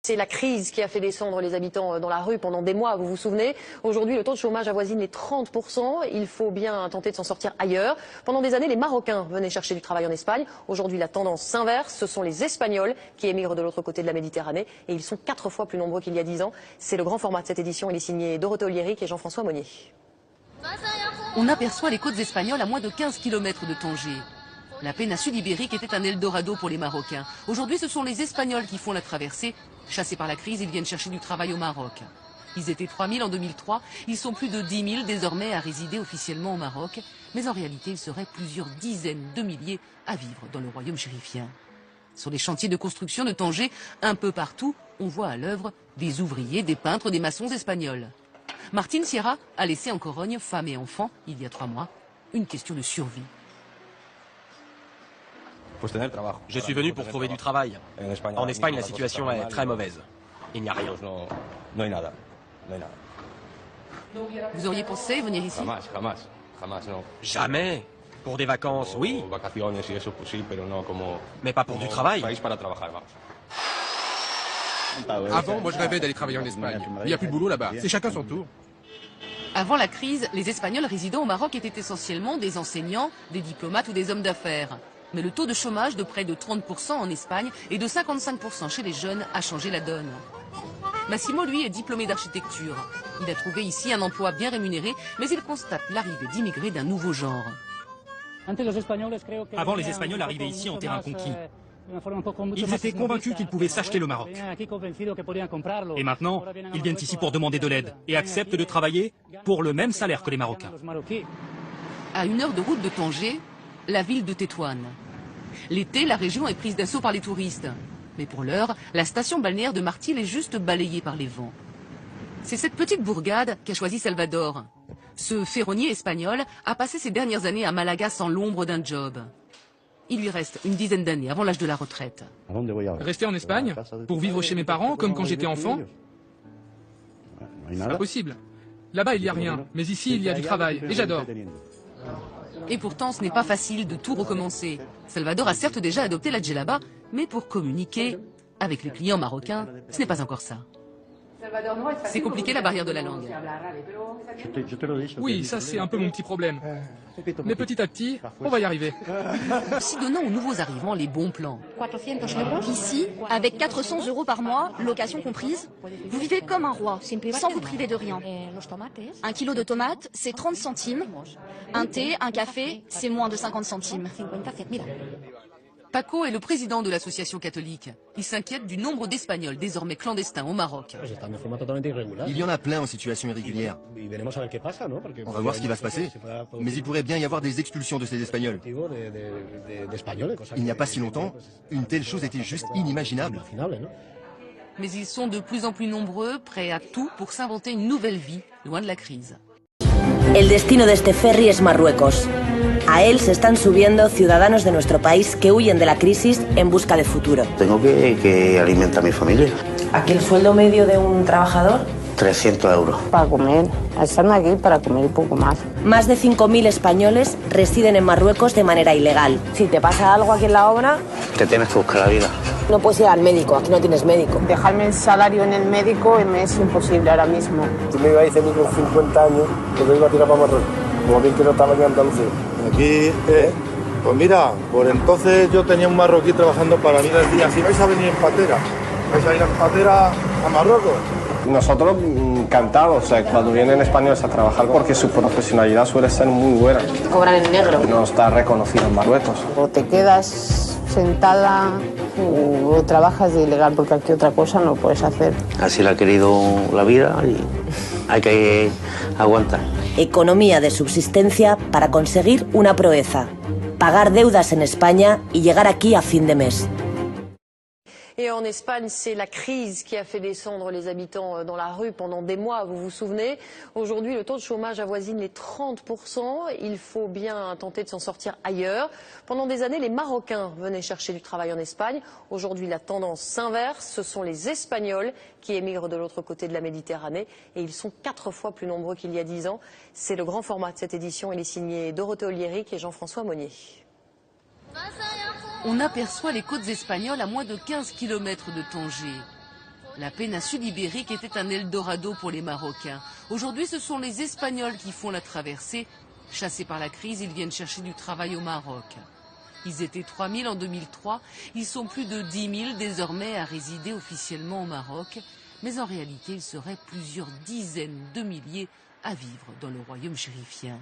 C'est la crise qui a fait descendre les habitants dans la rue pendant des mois, vous vous souvenez. Aujourd'hui, le taux de chômage avoisine les 30%. Il faut bien tenter de s'en sortir ailleurs. Pendant des années, les Marocains venaient chercher du travail en Espagne. Aujourd'hui, la tendance s'inverse. Ce sont les Espagnols qui émigrent de l'autre côté de la Méditerranée. Et ils sont 4 fois plus nombreux qu'il y a 10 ans. C'est le grand format de cette édition. Il est signé Dorothée Oliéric et Jean-François Monnier. On aperçoit les côtes espagnoles à moins de 15 km de Tanger. La péninsule ibérique était un Eldorado pour les Marocains. Aujourd'hui, ce sont les Espagnols qui font la traversée. Chassés par la crise, ils viennent chercher du travail au Maroc. Ils étaient 3 000 en 2003, ils sont plus de 10 000 désormais à résider officiellement au Maroc. Mais en réalité, ils seraient plusieurs dizaines de milliers à vivre dans le royaume chérifien. Sur les chantiers de construction de Tanger, un peu partout, on voit à l'œuvre des ouvriers, des peintres, des maçons espagnols. Martín Sierra a laissé en Corogne, femme et enfants, il y a 3 mois, une question de survie. Je suis venu pour trouver du travail. En Espagne, la situation est très mauvaise. Il n'y a rien. Vous auriez pensé venir ici? Jamais. Pour des vacances, oui. Mais pas pour du travail. Avant, moi je rêvais d'aller travailler en Espagne. Il n'y a plus de boulot là-bas. C'est chacun son tour. Avant la crise, les Espagnols résidant au Maroc étaient essentiellement des enseignants, des diplomates ou des hommes d'affaires. Mais le taux de chômage de près de 30% en Espagne et de 55% chez les jeunes a changé la donne. Massimo, lui, est diplômé d'architecture. Il a trouvé ici un emploi bien rémunéré, mais il constate l'arrivée d'immigrés d'un nouveau genre. Avant, les Espagnols arrivaient ici en terrain conquis. Ils étaient convaincus qu'ils pouvaient s'acheter le Maroc. Et maintenant, ils viennent ici pour demander de l'aide et acceptent de travailler pour le même salaire que les Marocains. À 1 heure de route de Tanger, la ville de Tétouan. L'été, la région est prise d'assaut par les touristes. Mais pour l'heure, la station balnéaire de Martil est juste balayée par les vents. C'est cette petite bourgade qu'a choisi Salvador. Ce ferronnier espagnol a passé ses dernières années à Malaga sans l'ombre d'un job. Il lui reste une dizaine d'années avant l'âge de la retraite. Rester en Espagne pour vivre chez mes parents comme quand j'étais enfant? C'est pas possible. Là-bas, il n'y a rien. Mais ici, il y a du travail. Et j'adore. Et pourtant, ce n'est pas facile de tout recommencer. Salvador a certes déjà adopté la djellaba, mais pour communiquer avec les clients marocains, ce n'est pas encore ça. C'est compliqué la barrière de la langue. Oui, ça c'est un peu mon petit problème. Mais petit à petit, on va y arriver. Aussi donnant aux nouveaux arrivants les bons plans. Ici, avec 400 € par mois, location comprise, vous vivez comme un roi, sans vous priver de rien. 1 kilo de tomates, c'est 30 centimes. Un thé, un café, c'est moins de 50 centimes. Paco est le président de l'association catholique. Il s'inquiète du nombre d'Espagnols désormais clandestins au Maroc. Il y en a plein en situation irrégulière. On va voir ce qui va se passer. Mais il pourrait bien y avoir des expulsions de ces Espagnols. Il n'y a pas si longtemps, une telle chose était juste inimaginable. Mais ils sont de plus en plus nombreux, prêts à tout pour s'inventer une nouvelle vie, loin de la crise. El destino de este ferry es Marruecos. A él se están subiendo ciudadanos de nuestro país que huyen de la crisis en busca de futuro. Tengo que alimentar a mi familia. ¿Aquí el sueldo medio de un trabajador? 300 €. Para comer, están aquí para comer un poco más. Más de 5.000 españoles residen en Marruecos de manera ilegal. Si te pasa algo aquí en la obra, Te tienes que buscar la vida. no puedes ir al médico, aquí no tienes médico. Dejarme el salario en el médico me es imposible ahora mismo. Si me iba a decir con 50 años, pues me iba a tirar para Marruecos. Como bien que no estaba en Andalucía. Aquí, pues mira, por entonces yo tenía un marroquí trabajando para mí, decía, si vais a venir en patera, vais a ir en patera a Marruecos. Nosotros encantados, cuando vienen españoles a trabajar porque su profesionalidad suele ser muy buena. Cobran en negro. No está reconocido en Marruecos. O te quedas sentada o trabajas de ilegal porque aquí otra cosa no puedes hacer. Así la ha querido la vida y hay que aguantar. Economía de subsistencia para conseguir una proeza. Pagar deudas en España y llegar aquí a fin de mes. Et en Espagne, c'est la crise qui a fait descendre les habitants dans la rue pendant des mois, vous vous souvenez. Aujourd'hui, le taux de chômage avoisine les 30%. Il faut bien tenter de s'en sortir ailleurs. Pendant des années, les Marocains venaient chercher du travail en Espagne. Aujourd'hui, la tendance s'inverse. Ce sont les Espagnols qui émigrent de l'autre côté de la Méditerranée. Et ils sont 4 fois plus nombreux qu'il y a 10 ans. C'est le grand format de cette édition. Il est signé Dorothée Oliéric et Jean-François Monnier. On aperçoit les côtes espagnoles à moins de 15 km de Tanger. La péninsule ibérique était un Eldorado pour les Marocains. Aujourd'hui, ce sont les Espagnols qui font la traversée. Chassés par la crise, ils viennent chercher du travail au Maroc. Ils étaient 3 000 en 2003. Ils sont plus de 10 000 désormais à résider officiellement au Maroc. Mais en réalité, ils seraient plusieurs dizaines de milliers à vivre dans le royaume chérifien.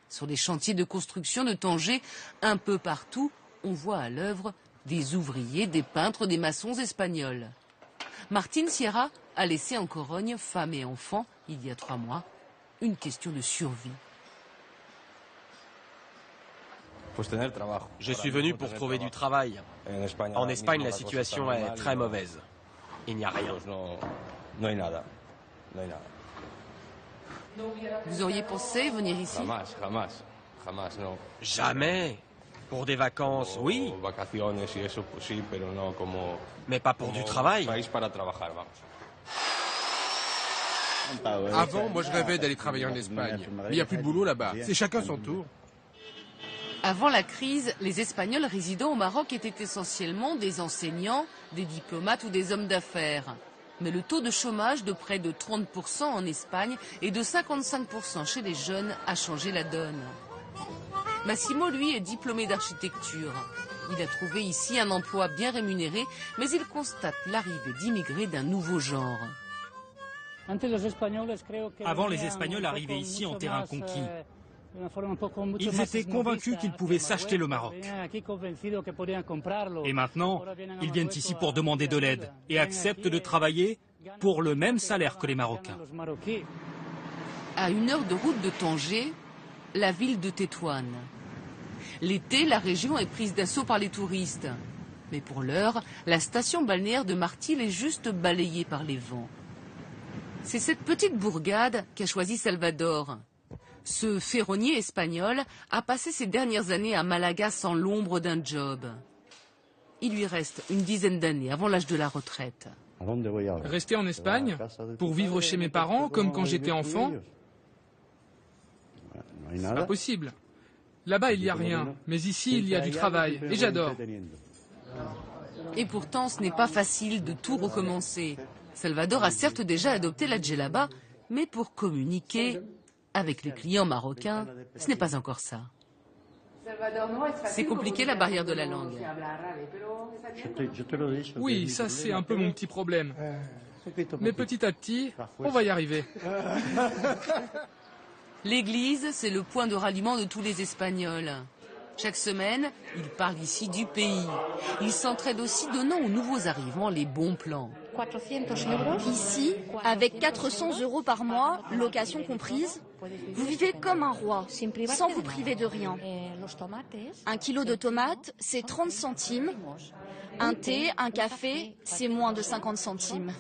Sur les chantiers de construction de Tanger, un peu partout, on voit à l'œuvre des ouvriers, des peintres, des maçons espagnols. Martín Sierra a laissé en Corogne, femme et enfants, il y a 3 mois, une question de survie. Je suis venu pour trouver du travail. En Espagne, la situation est très mauvaise. Il n'y a rien. Vous auriez pensé venir ici? Jamais. Pour des vacances, oui. Mais pas pour du travail. Avant, moi je rêvais d'aller travailler en Espagne. Mais il n'y a plus de boulot là-bas. C'est chacun son tour. Avant la crise, les Espagnols résidant au Maroc étaient essentiellement des enseignants, des diplomates ou des hommes d'affaires. Mais le taux de chômage de près de 30% en Espagne et de 55% chez les jeunes a changé la donne. Massimo, lui, est diplômé d'architecture. Il a trouvé ici un emploi bien rémunéré, mais il constate l'arrivée d'immigrés d'un nouveau genre. Avant, les Espagnols arrivaient ici en terrain conquis. Ils étaient convaincus qu'ils pouvaient s'acheter le Maroc. Et maintenant, ils viennent ici pour demander de l'aide et acceptent de travailler pour le même salaire que les Marocains. À 1 heure de route de Tanger, la ville de Tétouan. L'été, la région est prise d'assaut par les touristes. Mais pour l'heure, la station balnéaire de Martil est juste balayée par les vents. C'est cette petite bourgade qu'a choisi Salvador. Ce ferronnier espagnol a passé ses dernières années à Malaga sans l'ombre d'un job. Il lui reste une dizaine d'années avant l'âge de la retraite. Rester en Espagne pour vivre chez mes parents comme quand j'étais enfant, c'est pas possible. Là-bas, il n'y a rien, mais ici, il y a du travail, et j'adore. Et pourtant, ce n'est pas facile de tout recommencer. Salvador a certes déjà adopté la djellaba, mais pour communiquer avec les clients marocains, ce n'est pas encore ça. C'est compliqué, la barrière de la langue. Oui, ça c'est un peu mon petit problème. Mais petit à petit, on va y arriver. L'église, c'est le point de ralliement de tous les Espagnols. Chaque semaine, ils parlent ici du pays. Ils s'entraident aussi, donnant aux nouveaux arrivants les bons plans. Ici, avec 400 € par mois, location comprise, vous vivez comme un roi, sans vous priver de rien. 1 kilo de tomates, c'est 30 centimes. Un thé, un café, c'est moins de 50 centimes.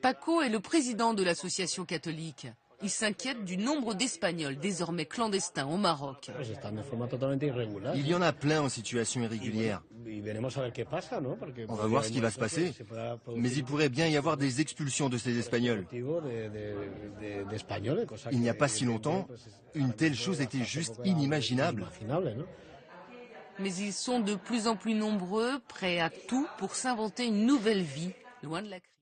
Paco est le président de l'association catholique. Il s'inquiète du nombre d'Espagnols désormais clandestins au Maroc. Il y en a plein en situation irrégulière. On va voir ce qui va se passer. Mais il pourrait bien y avoir des expulsions de ces Espagnols. Il n'y a pas si longtemps, une telle chose était juste inimaginable. Mais ils sont de plus en plus nombreux, prêts à tout pour s'inventer une nouvelle vie, loin de la crise.